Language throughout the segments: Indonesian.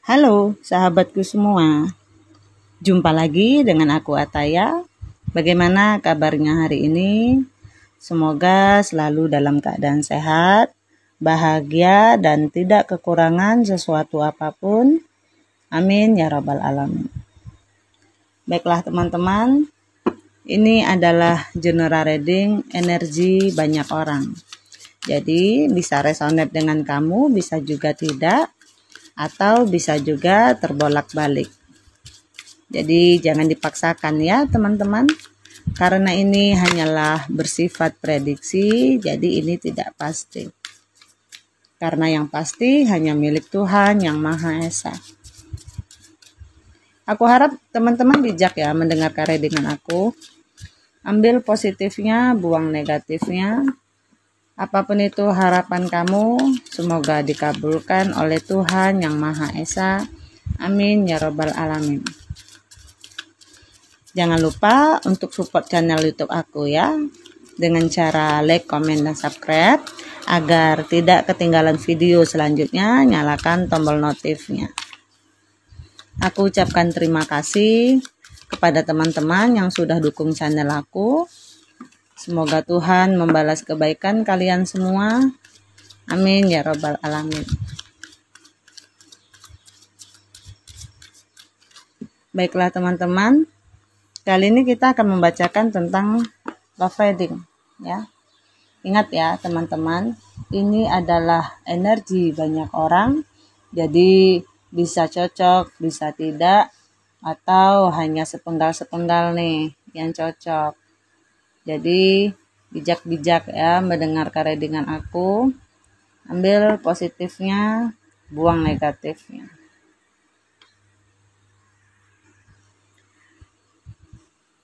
Halo sahabatku semua, jumpa lagi dengan aku Ataya. Bagaimana kabarnya hari ini? Semoga selalu dalam keadaan sehat, bahagia, dan tidak kekurangan sesuatu apapun. Amin ya rabbal alamin. Baiklah teman-teman, ini adalah general reading energi banyak orang. Jadi bisa resonate dengan kamu, bisa juga tidak, atau bisa juga terbolak-balik. Jadi jangan dipaksakan ya teman-teman, karena ini hanyalah bersifat prediksi, jadi ini tidak pasti. Karena yang pasti hanya milik Tuhan yang Maha Esa. Aku harap teman-teman bijak ya mendengarkan readingan aku. Ambil positifnya, buang negatifnya. Apapun itu harapan kamu, semoga dikabulkan oleh Tuhan yang Maha Esa. Amin ya rabbal alamin. Jangan lupa untuk support channel YouTube aku ya, dengan cara like, komen, dan subscribe. Agar tidak ketinggalan video selanjutnya, nyalakan tombol notifnya. Aku ucapkan terima kasih kepada teman-teman yang sudah dukung channel aku. Semoga Tuhan membalas kebaikan kalian semua. Amin ya rabbal alamin. Baiklah teman-teman, kali ini kita akan membacakan tentang love reading ya. Ingat ya teman-teman, ini adalah energi banyak orang. Jadi bisa cocok, bisa tidak, atau hanya sepenggal-sepenggal nih yang cocok. Jadi bijak-bijak ya mendengarkan readingan aku. Ambil positifnya, buang negatifnya.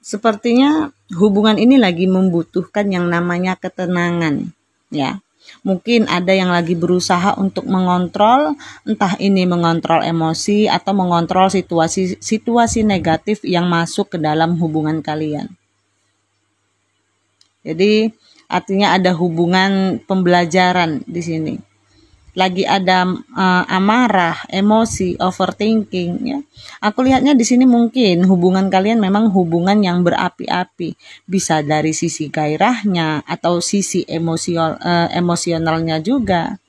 Sepertinya hubungan ini lagi membutuhkan yang namanya ketenangan ya. Mungkin ada yang lagi berusaha untuk mengontrol, entah ini mengontrol emosi atau mengontrol situasi negatif yang masuk ke dalam hubungan kalian. Jadi artinya ada hubungan pembelajaran di sini. Lagi ada amarah, emosi, overthinking ya. Aku lihatnya di sini mungkin hubungan kalian memang hubungan yang berapi-api. Bisa dari sisi gairahnya atau sisi emosionalnya juga.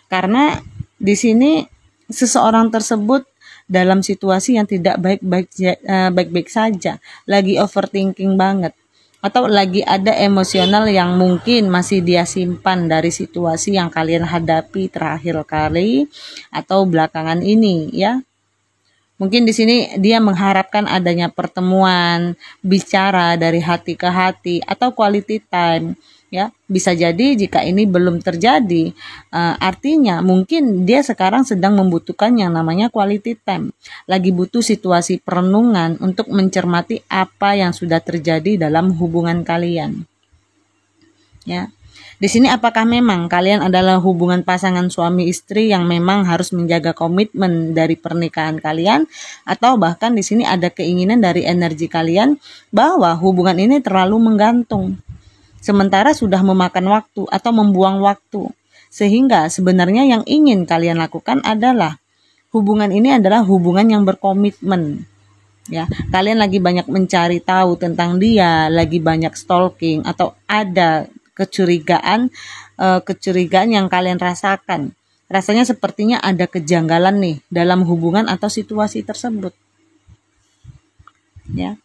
Karena di sini seseorang tersebut dalam situasi yang tidak baik-baik saja, lagi overthinking banget. Atau lagi ada emosional yang mungkin masih dia simpan dari situasi yang kalian hadapi terakhir kali atau belakangan ini ya. Mungkin di sini dia mengharapkan adanya pertemuan, bicara dari hati ke hati atau quality time ya. Bisa jadi jika ini belum terjadi, artinya mungkin dia sekarang sedang membutuhkan yang namanya quality time. Lagi butuh situasi perenungan untuk mencermati apa yang sudah terjadi dalam hubungan kalian. Ya. Di sini apakah memang kalian adalah hubungan pasangan suami istri yang memang harus menjaga komitmen dari pernikahan kalian, atau bahkan di sini ada keinginan dari energi kalian bahwa hubungan ini terlalu menggantung, sementara sudah memakan waktu atau membuang waktu, sehingga sebenarnya yang ingin kalian lakukan adalah hubungan ini adalah hubungan yang berkomitmen. Ya, kalian lagi banyak mencari tahu tentang dia, lagi banyak stalking atau ada kecurigaan yang kalian rasakan. Rasanya sepertinya ada kejanggalan nih dalam hubungan atau situasi tersebut. Ya.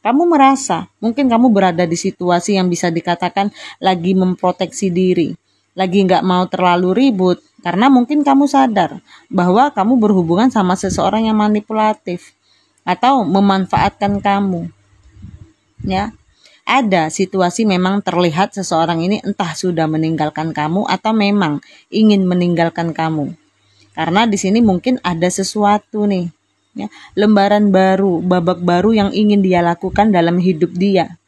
Kamu merasa, mungkin kamu berada di situasi yang bisa dikatakan lagi memproteksi diri, lagi nggak mau terlalu ribut, karena mungkin kamu sadar bahwa kamu berhubungan sama seseorang yang manipulatif atau memanfaatkan kamu. Ya, ada situasi memang terlihat seseorang ini entah sudah meninggalkan kamu atau memang ingin meninggalkan kamu. Karena di sini mungkin ada sesuatu nih, ya, lembaran baru, babak baru yang ingin dia lakukan dalam hidup dia.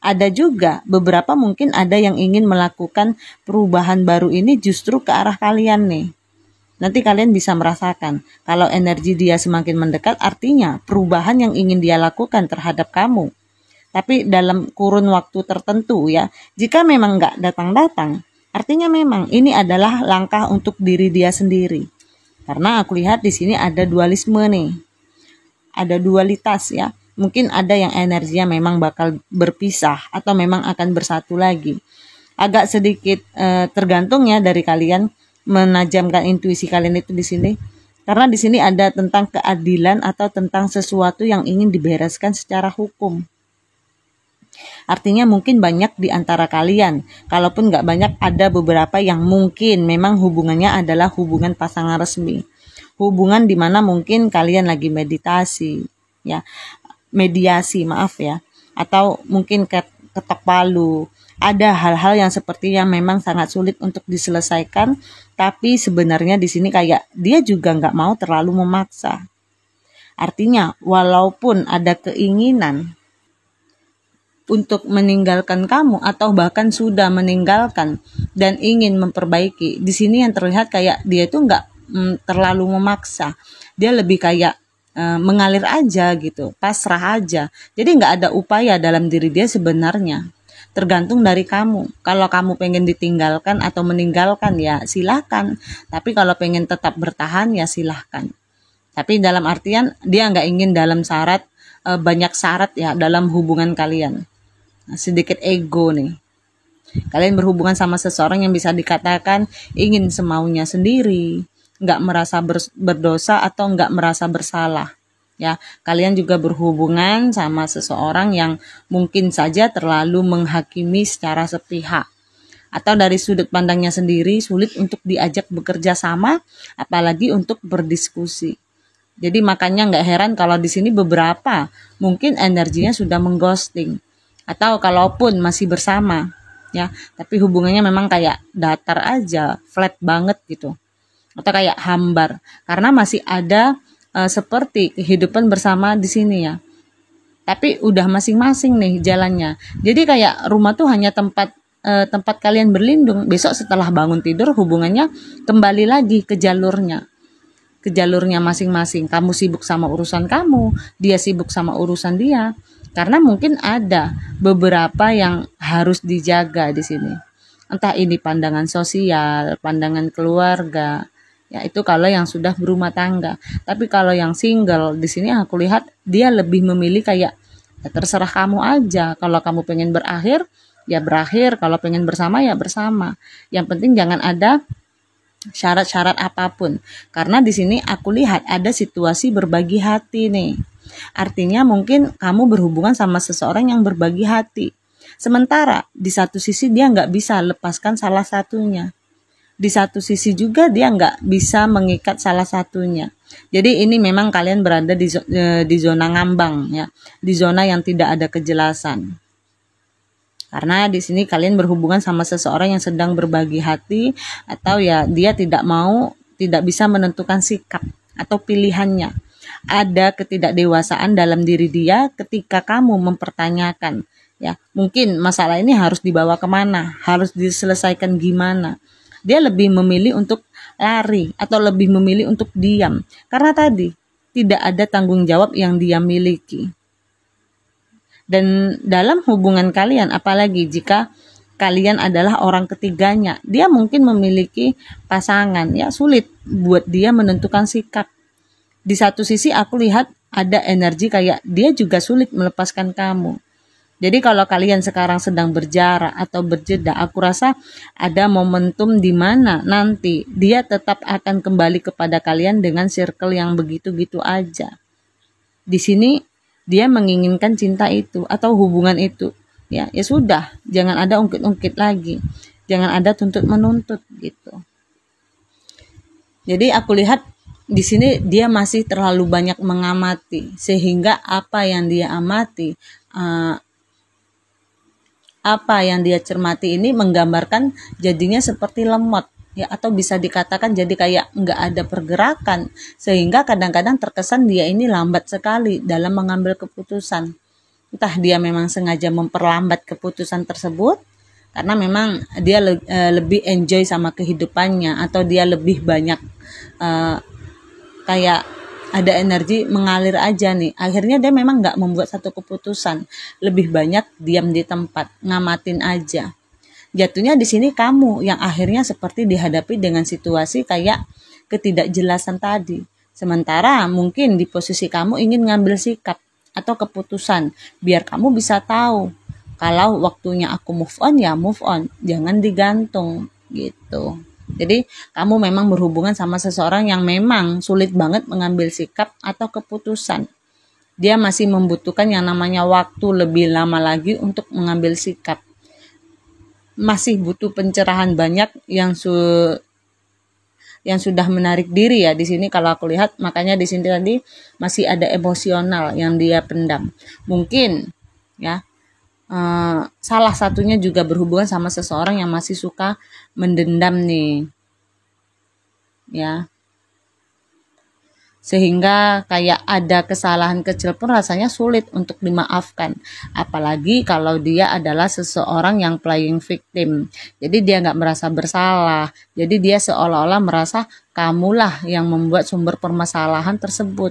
Ada juga beberapa mungkin ada yang ingin melakukan perubahan baru ini justru ke arah kalian nih. Nanti kalian bisa merasakan kalau energi dia semakin mendekat, artinya perubahan yang ingin dia lakukan terhadap kamu. Tapi dalam kurun waktu tertentu ya, jika memang nggak datang-datang, artinya memang ini adalah langkah untuk diri dia sendiri. Karena aku lihat di sini ada dualisme nih. Ada dualitas ya. Mungkin ada yang energinya memang bakal berpisah atau memang akan bersatu lagi. Agak sedikit tergantung ya dari kalian menajamkan intuisi kalian itu di sini. Karena di sini ada tentang keadilan atau tentang sesuatu yang ingin dibereskan secara hukum. Artinya mungkin banyak di antara kalian. Kalaupun nggak banyak, ada beberapa yang mungkin memang hubungannya adalah hubungan pasangan resmi. Hubungan di mana mungkin kalian lagi meditasi, ya, mediasi, maaf ya, atau mungkin ketok palu. Ada hal-hal yang sepertinya memang sangat sulit untuk diselesaikan, tapi sebenarnya di sini kayak dia juga nggak mau terlalu memaksa. Artinya, walaupun ada keinginan untuk meninggalkan kamu atau bahkan sudah meninggalkan dan ingin memperbaiki, di sini yang terlihat kayak dia itu nggak terlalu memaksa. Dia lebih kayak mengalir aja gitu, pasrah aja. Jadi nggak ada upaya dalam diri dia sebenarnya. Tergantung dari kamu. Kalau kamu pengen ditinggalkan atau meninggalkan ya silahkan. Tapi kalau pengen tetap bertahan ya silahkan. Tapi dalam artian dia nggak ingin dalam syarat banyak syarat ya dalam hubungan kalian. Sedikit ego nih. Kalian berhubungan sama seseorang yang bisa dikatakan ingin semaunya sendiri, nggak merasa berdosa atau nggak merasa bersalah. Ya, kalian juga berhubungan sama seseorang yang mungkin saja terlalu menghakimi secara sepihak. Atau dari sudut pandangnya sendiri sulit untuk diajak bekerja sama, apalagi untuk berdiskusi. Jadi makanya nggak heran kalau di sini beberapa mungkin energinya sudah mengghosting. Atau kalaupun masih bersama, ya, tapi hubungannya memang kayak datar aja, flat banget gitu. Atau kayak hambar, karena masih ada seperti kehidupan bersama di sini ya. Tapi udah masing-masing nih jalannya. Jadi kayak rumah tuh hanya tempat kalian berlindung. Besok setelah bangun tidur hubungannya kembali lagi ke jalurnya. Ke jalurnya masing-masing. Kamu sibuk sama urusan kamu, dia sibuk sama urusan dia. Karena mungkin ada beberapa yang harus dijaga di sini. Entah ini pandangan sosial, pandangan keluarga, ya itu kalau yang sudah berumah tangga. Tapi kalau yang single di sini aku lihat dia lebih memilih kayak ya terserah kamu aja. Kalau kamu pengen berakhir ya berakhir, kalau pengen bersama ya bersama. Yang penting jangan ada syarat-syarat apapun. Karena di sini aku lihat ada situasi berbagi hati nih. Artinya mungkin kamu berhubungan sama seseorang yang berbagi hati. Sementara di satu sisi dia nggak bisa lepaskan salah satunya. Di satu sisi juga dia nggak bisa mengikat salah satunya. Jadi ini memang kalian berada di zona ngambang ya, di zona yang tidak ada kejelasan. Karena di sini kalian berhubungan sama seseorang yang sedang berbagi hati atau ya dia tidak bisa menentukan sikap atau pilihannya. Ada ketidakdewasaan dalam diri dia ketika kamu mempertanyakan ya, mungkin masalah ini harus dibawa kemana, harus diselesaikan gimana. Dia lebih memilih untuk lari atau lebih memilih untuk diam. Karena tadi tidak ada tanggung jawab yang dia miliki. Dan dalam hubungan kalian, apalagi jika kalian adalah orang ketiganya, dia mungkin memiliki pasangan. Ya sulit buat dia menentukan sikap. Di satu sisi aku lihat ada energi kayak dia juga sulit melepaskan kamu. Jadi kalau kalian sekarang sedang berjarak atau berjeda, aku rasa ada momentum di mana nanti dia tetap akan kembali kepada kalian dengan circle yang begitu-gitu aja. Di sini dia menginginkan cinta itu atau hubungan itu. Ya sudah, jangan ada ungkit-ungkit lagi. Jangan ada tuntut-menuntut gitu. Jadi aku lihat di sini dia masih terlalu banyak mengamati sehingga apa yang dia amati apa yang dia cermati ini menggambarkan jadinya seperti lemot ya, atau bisa dikatakan jadi kayak nggak ada pergerakan sehingga kadang-kadang terkesan dia ini lambat sekali dalam mengambil keputusan. Entah dia memang sengaja memperlambat keputusan tersebut karena memang dia lebih enjoy sama kehidupannya atau dia lebih banyak kayak ada energi mengalir aja nih. Akhirnya dia memang nggak membuat satu keputusan. Lebih banyak diam di tempat, ngamatin aja. Jatuhnya di sini kamu yang akhirnya seperti dihadapi dengan situasi kayak ketidakjelasan tadi. Sementara mungkin di posisi kamu ingin ngambil sikap atau keputusan biar kamu bisa tahu kalau waktunya aku move on ya move on, jangan digantung gitu. Jadi kamu memang berhubungan sama seseorang yang memang sulit banget mengambil sikap atau keputusan. Dia masih membutuhkan yang namanya waktu lebih lama lagi untuk mengambil sikap. Masih butuh pencerahan banyak yang sudah menarik diri ya di sini kalau aku lihat. Makanya di sini tadi masih ada emosional yang dia pendam. Mungkin ya salah satunya juga berhubungan sama seseorang yang masih suka mendendam nih ya, sehingga kayak ada kesalahan kecil pun rasanya sulit untuk dimaafkan, apalagi kalau dia adalah seseorang yang playing victim. Jadi dia nggak merasa bersalah, jadi dia seolah-olah merasa kamulah yang membuat sumber permasalahan tersebut.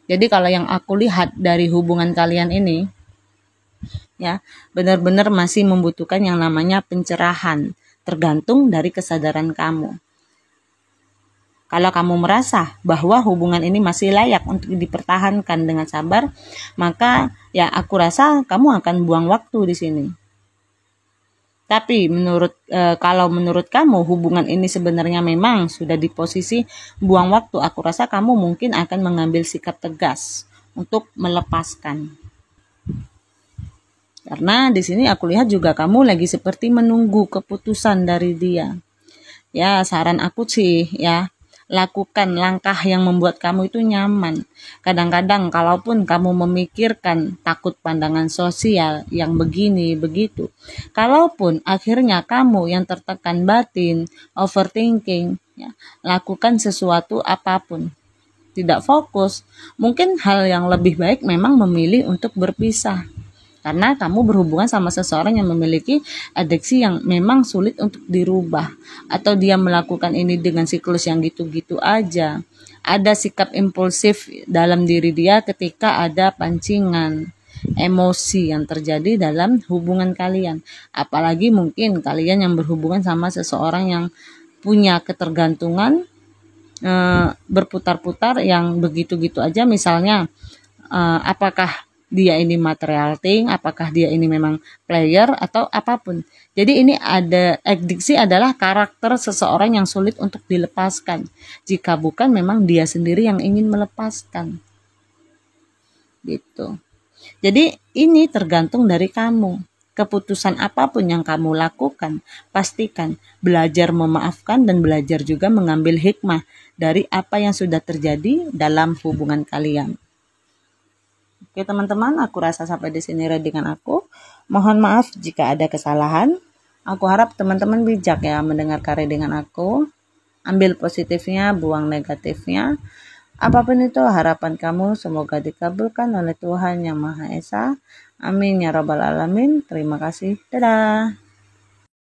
Jadi kalau yang aku lihat dari hubungan kalian ini ya, benar-benar masih membutuhkan yang namanya pencerahan, tergantung dari kesadaran kamu. Kalau kamu merasa bahwa hubungan ini masih layak untuk dipertahankan dengan sabar, maka ya aku rasa kamu akan buang waktu di sini. Tapi kalau menurut kamu hubungan ini sebenarnya memang sudah di posisi buang waktu, aku rasa kamu mungkin akan mengambil sikap tegas untuk melepaskan. Karena di sini aku lihat juga kamu lagi seperti menunggu keputusan dari dia. Ya, saran aku sih ya, lakukan langkah yang membuat kamu itu nyaman. Kadang-kadang kalaupun kamu memikirkan takut pandangan sosial yang begini begitu, kalaupun akhirnya kamu yang tertekan batin, overthinking, ya, lakukan sesuatu apapun. Tidak fokus, mungkin hal yang lebih baik memang memilih untuk berpisah. Karena kamu berhubungan sama seseorang yang memiliki adiksi yang memang sulit untuk dirubah. Atau dia melakukan ini dengan siklus yang gitu-gitu aja. Ada sikap impulsif dalam diri dia ketika ada pancingan emosi yang terjadi dalam hubungan kalian. Apalagi mungkin kalian yang berhubungan sama seseorang yang punya ketergantungan berputar-putar yang begitu-gitu aja. Misalnya apakah dia ini material thing, apakah dia ini memang player atau apapun. Jadi ini ada adiksi adalah karakter seseorang yang sulit untuk dilepaskan. Jika bukan memang dia sendiri yang ingin melepaskan. Gitu. Jadi ini tergantung dari kamu. Keputusan apapun yang kamu lakukan, pastikan belajar memaafkan dan belajar juga mengambil hikmah dari apa yang sudah terjadi dalam hubungan kalian. Oke teman-teman, aku rasa sampai di sini dengan aku. Mohon maaf jika ada kesalahan. Aku harap teman-teman bijak ya mendengar dengan aku. Ambil positifnya, buang negatifnya. Apapun itu harapan kamu semoga dikabulkan oleh Tuhan Yang Maha Esa. Amin ya rabbal alamin. Terima kasih. Dadah.